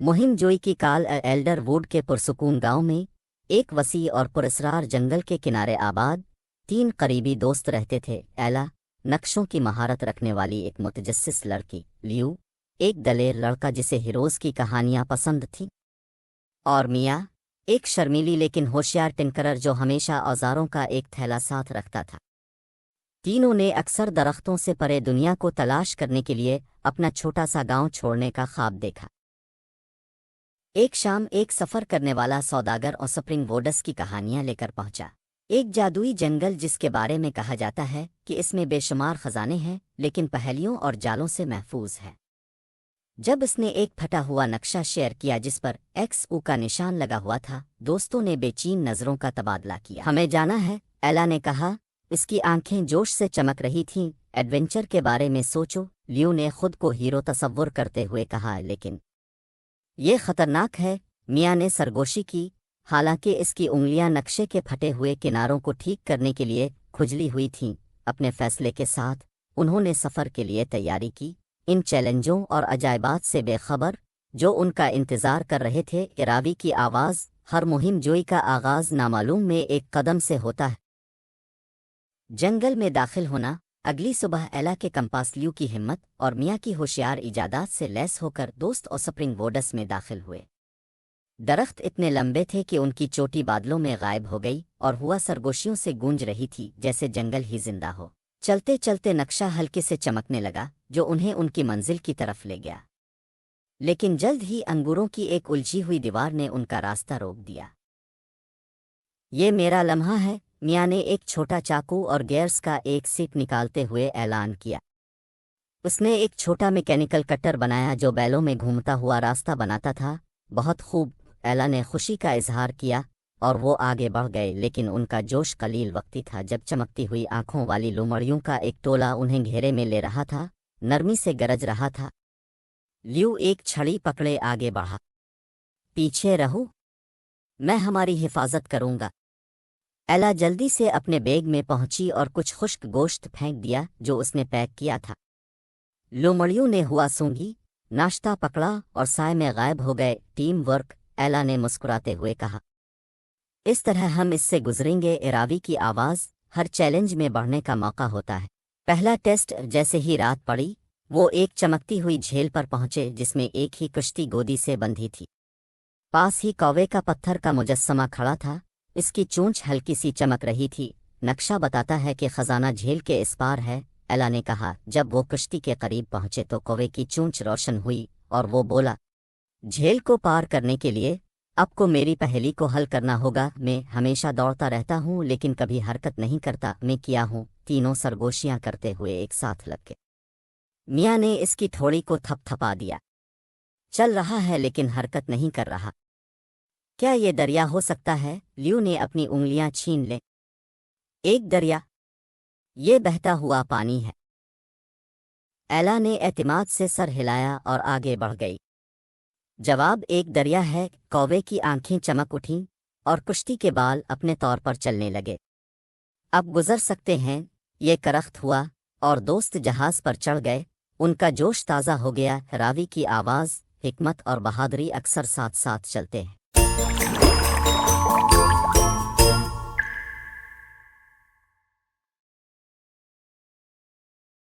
مہم جوئی کی کال ایلڈر ووڈ کے پرسکون گاؤں میں ایک وسیع اور پراسرار جنگل کے کنارے آباد 3 قریبی دوست رہتے تھے۔ ایلا نقشوں کی مہارت رکھنے والی ایک متجسس لڑکی، لیو ایک دلیر لڑکا جسے ہیروز کی کہانیاں پسند تھیں، اور میاں ایک شرمیلی لیکن ہوشیار ٹنکرر جو ہمیشہ اوزاروں کا ایک تھیلا ساتھ رکھتا تھا۔ تینوں نے اکثر درختوں سے پرے دنیا کو تلاش کرنے کے لیے اپنا چھوٹا سا گاؤں چھوڑنے کا خواب دیکھا۔ ایک شام ایک سفر کرنے والا سوداگر اسپرنگ ووڈس کی کہانیاں لے کر پہنچا، ایک جادوئی جنگل جس کے بارے میں کہا جاتا ہے کہ اس میں بے شمار خزانے ہیں لیکن پہیلیوں اور جالوں سے محفوظ ہے۔ جب اس نے ایک پھٹا ہوا نقشہ شیئر کیا جس پر ایکس او کا نشان لگا ہوا تھا، دوستوں نے بے چین نظروں کا تبادلہ کیا۔ ہمیں جانا ہے، ایلا نے کہا، اس کی آنکھیں جوش سے چمک رہی تھیں۔ ایڈونچر کے بارے میں سوچو، لیو نے خود کو ہیرو تصور کرتے ہوئے کہا، لیکن یہ خطرناک ہے، میاں نے سرگوشی کی، حالانکہ اس کی انگلیاں نقشے کے پھٹے ہوئے کناروں کو ٹھیک کرنے کے لیے کھجلی ہوئی تھیں۔ اپنے فیصلے کے ساتھ انہوں نے سفر کے لیے تیاری کی، ان چیلنجوں اور عجائبات سے بے خبر جو ان کا انتظار کر رہے تھے۔ اراوی کی آواز، ہر مہم جوئی کا آغاز نامعلوم میں ایک قدم سے ہوتا ہے۔ جنگل میں داخل ہونا۔ اگلی صبح ایلا کے کمپاس، لیو کی ہمت اور میاں کی ہوشیار ایجادات سے لیس ہو کر دوست اسپرنگ ووڈس میں داخل ہوئے۔ درخت اتنے لمبے تھے کہ ان کی چوٹی بادلوں میں غائب ہو گئی اور ہوا سرگوشیوں سے گونج رہی تھی جیسے جنگل ہی زندہ ہو۔ چلتے چلتے نقشہ ہلکے سے چمکنے لگا جو انہیں ان کی منزل کی طرف لے گیا، لیکن جلد ہی انگوروں کی ایک الجھی ہوئی دیوار نے ان کا راستہ روک دیا۔ یہ میرا لمحہ ہے، میاں نے ایک چھوٹا چاقو اور گیئرز کا ایک سیٹ نکالتے ہوئے اعلان کیا۔ اس نے ایک چھوٹا میکینیکل کٹر بنایا جو بیلوں میں گھومتا ہوا راستہ بناتا تھا۔ بہت خوب، ایلا نے خوشی کا اظہار کیا اور وہ آگے بڑھ گئے، لیکن ان کا جوش قلیل وقتی تھا جب چمکتی ہوئی آنکھوں والی لومڑیوں کا ایک ٹولہ انہیں گھیرے میں لے رہا تھا، نرمی سے گرج رہا تھا۔ لیو ایک چھڑی پکڑے آگے بڑھا۔ پیچھے رہو، میں ہماری حفاظت کروں گا۔ ایلا جلدی سے اپنے بیگ میں پہنچی اور کچھ خشک گوشت پھینک دیا جو اس نے پیک کیا تھا۔ لومڑیوں نے ہوا سونگھی، ناشتہ پکڑا اور سائے میں غائب ہو گئے۔ ٹیم ورک، ایلا نے مسکراتے ہوئے کہا، اس طرح ہم اس سے گزریں گے۔ اراوی کی آواز، ہر چیلنج میں بڑھنے کا موقع ہوتا ہے۔ پہلا ٹیسٹ۔ جیسے ہی رات پڑی، وہ ایک چمکتی ہوئی جھیل پر پہنچے جس میں ایک ہی کشتی گودی سے بندھی تھی۔ پاس ہی کوے کا پتھر کا مجسمہ کھڑا تھا، اس کی چونچ ہلکی سی چمک رہی تھی۔ نقشہ بتاتا ہے کہ خزانہ جھیل کے اس پار ہے، ایلا نے کہا۔ جب وہ کشتی کے قریب پہنچے تو کوے کی چونچ روشن ہوئی اور وہ بولا، جھیل کو پار کرنے کے لیے آپ کو میری پہیلی کو حل کرنا ہوگا۔ میں ہمیشہ دوڑتا رہتا ہوں لیکن کبھی حرکت نہیں کرتا، میں کیا ہوں؟ تینوں سرگوشیاں کرتے ہوئے ایک ساتھ لگ گئے۔ میاں نے اس کی تھوڑی کو تھپ تھپا دیا، چل رہا ہے لیکن حرکت نہیں کر رہا۔ کیا یہ دریا ہو سکتا ہے؟ لیو نے اپنی انگلیاں چھین لیں۔ ایک دریا؟ یہ بہتا ہوا پانی ہے۔ ایلا نے اعتماد سے سر ہلایا اور آگے بڑھ گئی۔ جواب ایک دریا ہے۔ کوے کی آنکھیں چمک اٹھیں اور کشتی کے بال اپنے طور پر چلنے لگے۔ اب گزر سکتے ہیں، یہ کرخت ہوا اور دوست جہاز پر چڑھ گئے۔ ان کا جوش تازہ ہو گیا۔ راوی کی آواز، حکمت اور بہادری اکثر ساتھ ساتھ چلتے ہیں۔